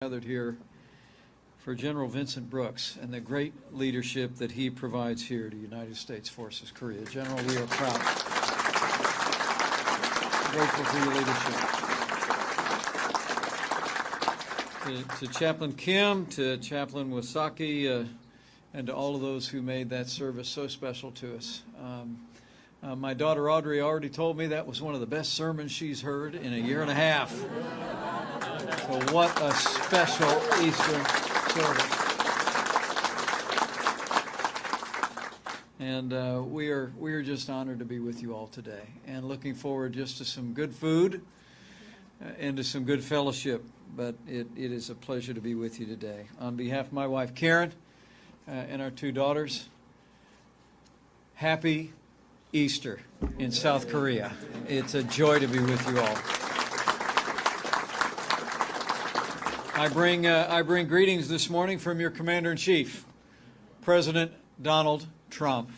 Gathered here for General Vincent Brooks and the great leadership that he provides here to United States Forces Korea. General, we are proud. Grateful for your leadership. To Chaplain Kim, to Chaplain Wasaki, and to all of those who made that service so special to us. My daughter Audrey already told me that was one of the best sermons she's heard in a year and a half. So what a special Easter service. And we are just honored to be with you all today and looking forward just to some good food and to some good fellowship. But it is a pleasure to be with you today. On behalf of my wife Karen and our two daughters, happy Easter in South Korea. It's a joy to be with you all. I bring greetings this morning from your Commander-in-Chief, President Donald Trump.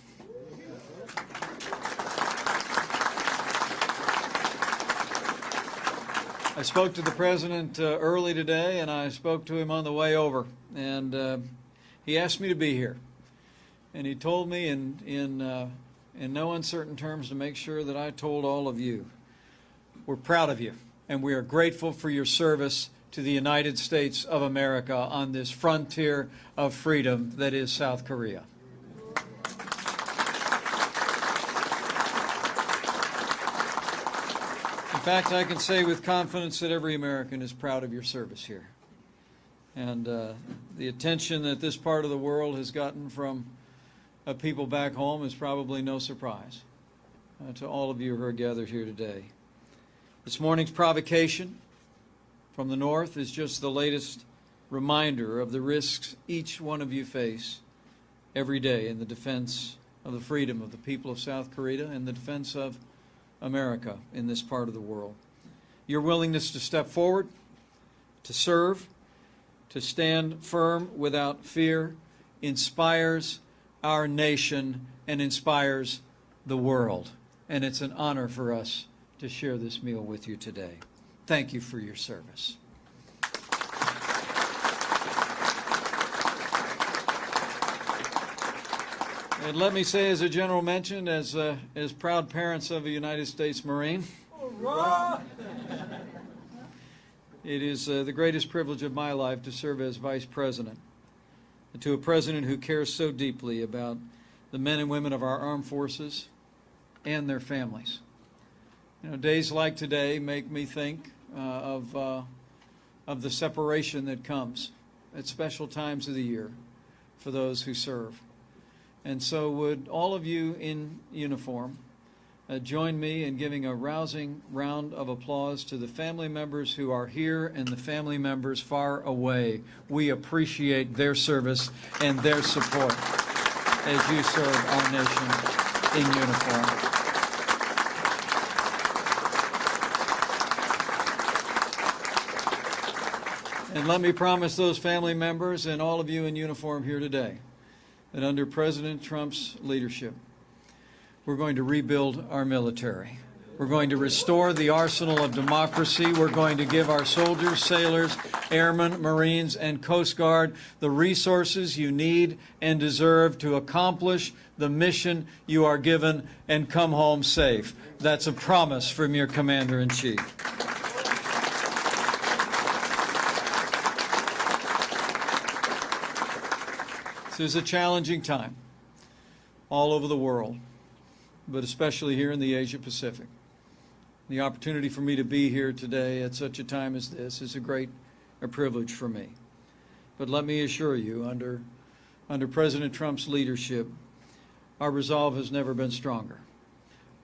I spoke to the President early today, and I spoke to him on the way over, and he asked me to be here. And he told me in no uncertain terms to make sure that I told all of you, we're proud of you, and we are grateful for your service to the United States of America on this frontier of freedom that is South Korea. In fact, I can say with confidence that every American is proud of your service here. And the attention that this part of the world has gotten from people back home is probably no surprise to all of you who are gathered here today. This morning's provocation from the North is just the latest reminder of the risks each one of you face every day in the defense of the freedom of the people of South Korea and the defense of America in this part of the world. Your willingness to step forward, to serve, to stand firm without fear inspires our nation and inspires the world. And it's an honor for us to share this meal with you today. Thank you for your service. And let me say, as a general mentioned, as proud parents of a United States Marine, it is the greatest privilege of my life to serve as Vice President, and to a President who cares so deeply about the men and women of our armed forces and their families. You know, days like today make me think of the separation that comes at special times of the year for those who serve. And so would all of you in uniform join me in giving a rousing round of applause to the family members who are here and the family members far away. We appreciate their service and their support as you serve our nation in uniform. And let me promise those family members and all of you in uniform here today that under President Trump's leadership, we're going to rebuild our military. We're going to restore the arsenal of democracy. We're going to give our soldiers, sailors, airmen, Marines, and Coast Guard the resources you need and deserve to accomplish the mission you are given and come home safe. That's a promise from your Commander-in-Chief. This is a challenging time all over the world, but especially here in the Asia Pacific. The opportunity for me to be here today at such a time as this is a privilege for me. But let me assure you, under President Trump's leadership, our resolve has never been stronger.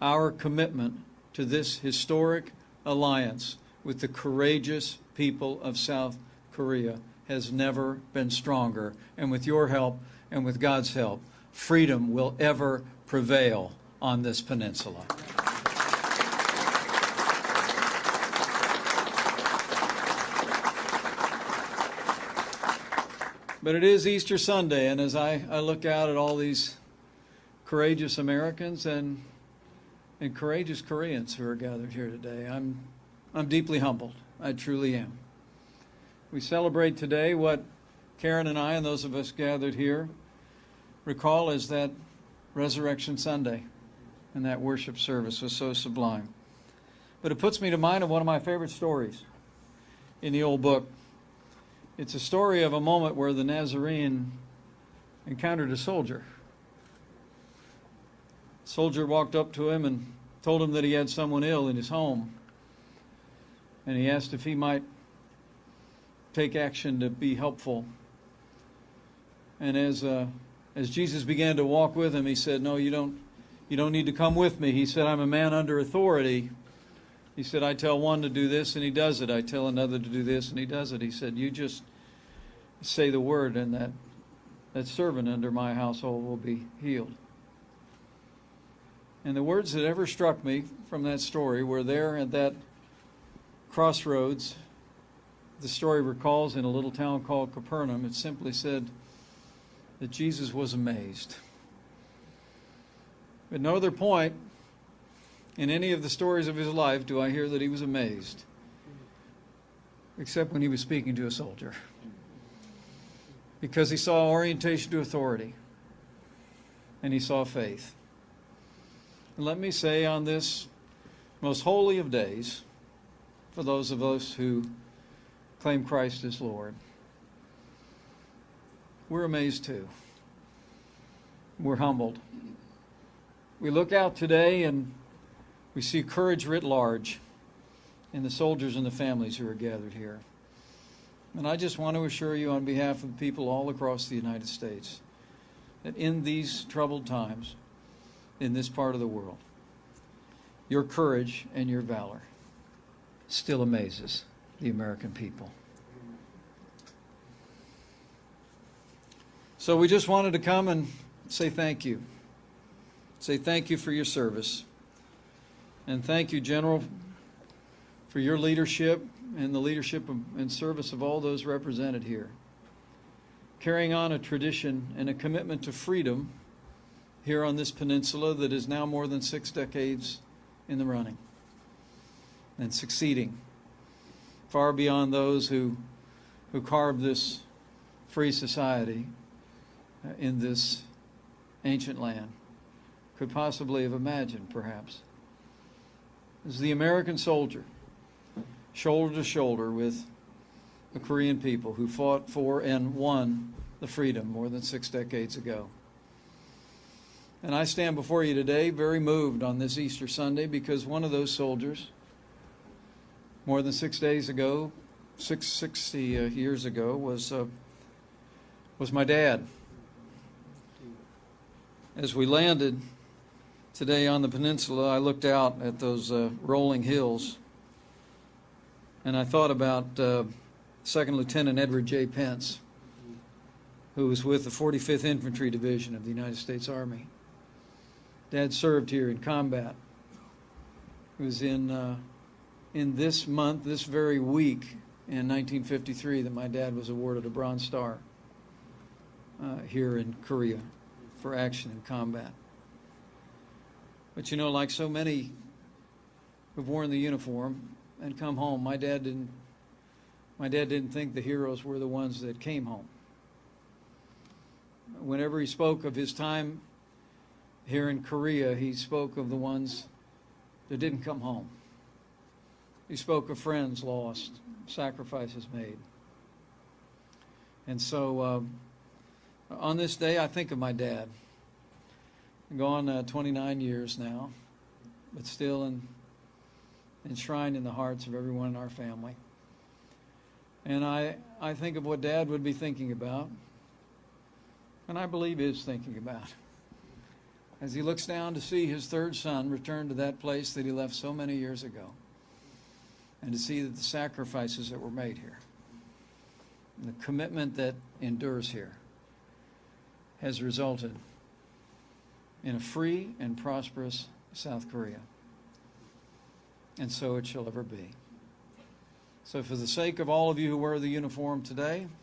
Our commitment to this historic alliance with the courageous people of South Korea has never been stronger. And with your help and with God's help, freedom will ever prevail on this peninsula. But it is Easter Sunday, and as I look out at all these courageous Americans and courageous Koreans who are gathered here today, I'm deeply humbled. I truly am. We celebrate today what Karen and I and those of us gathered here recall as that Resurrection Sunday, and that worship service was so sublime. But it puts me to mind of one of my favorite stories in the old book. It's a story of a moment where the Nazarene encountered a soldier. The soldier walked up to him and told him that he had someone ill in his home. And he asked if he might take action to be helpful. And as Jesus began to walk with him, he said, "No, you don't need to come with me." He said, "I'm a man under authority." He said, "I tell one to do this and he does it. I tell another to do this and he does it." He said, "You just say the word and that servant under my household will be healed." And the words that ever struck me from that story were there at that crossroads. The story recalls in a little town called Capernaum. It simply said that Jesus was amazed. At no other point in any of the stories of his life do I hear that he was amazed, except when he was speaking to a soldier, because he saw orientation to authority and he saw faith. And let me say, on this most holy of days, for those of us who claim Christ as Lord, we're amazed too. We're humbled. We look out today and we see courage writ large in the soldiers and the families who are gathered here. And I just want to assure you on behalf of people all across the United States that in these troubled times, in this part of the world, your courage and your valor still amazes the American people. So we just wanted to come and say thank you. Say thank you for your service. And thank you, General, for your leadership and the leadership and service of all those represented here, carrying on a tradition and a commitment to freedom here on this peninsula that is now more than 6 decades in the running and succeeding far beyond those who carved this free society in this ancient land could possibly have imagined, perhaps. As the American soldier, shoulder to shoulder with the Korean people who fought for and won the freedom more than 6 decades ago. And I stand before you today very moved on this Easter Sunday because one of those soldiers, more than 6 days ago, 60 years ago, was my dad. As we landed today on the peninsula, I looked out at those rolling hills, and I thought about Second Lieutenant Edward J. Pence, who was with the 45th Infantry Division of the United States Army. Dad served here in combat. It was in this month, this very week, in 1953, that my dad was awarded a Bronze Star here in Korea for action in combat. But you know, like so many who've worn the uniform and come home, my dad didn't think the heroes were the ones that came home. Whenever he spoke of his time here in Korea, he spoke of the ones that didn't come home. He spoke of friends lost, sacrifices made. And so on this day, I think of my dad. Gone 29 years now, but still enshrined in the hearts of everyone in our family. And I think of what Dad would be thinking about, and I believe is thinking about, as he looks down to see his third son return to that place that he left so many years ago, and to see that the sacrifices that were made here, and the commitment that endures here, has resulted in a free and prosperous South Korea. And so it shall ever be. So for the sake of all of you who wear the uniform today,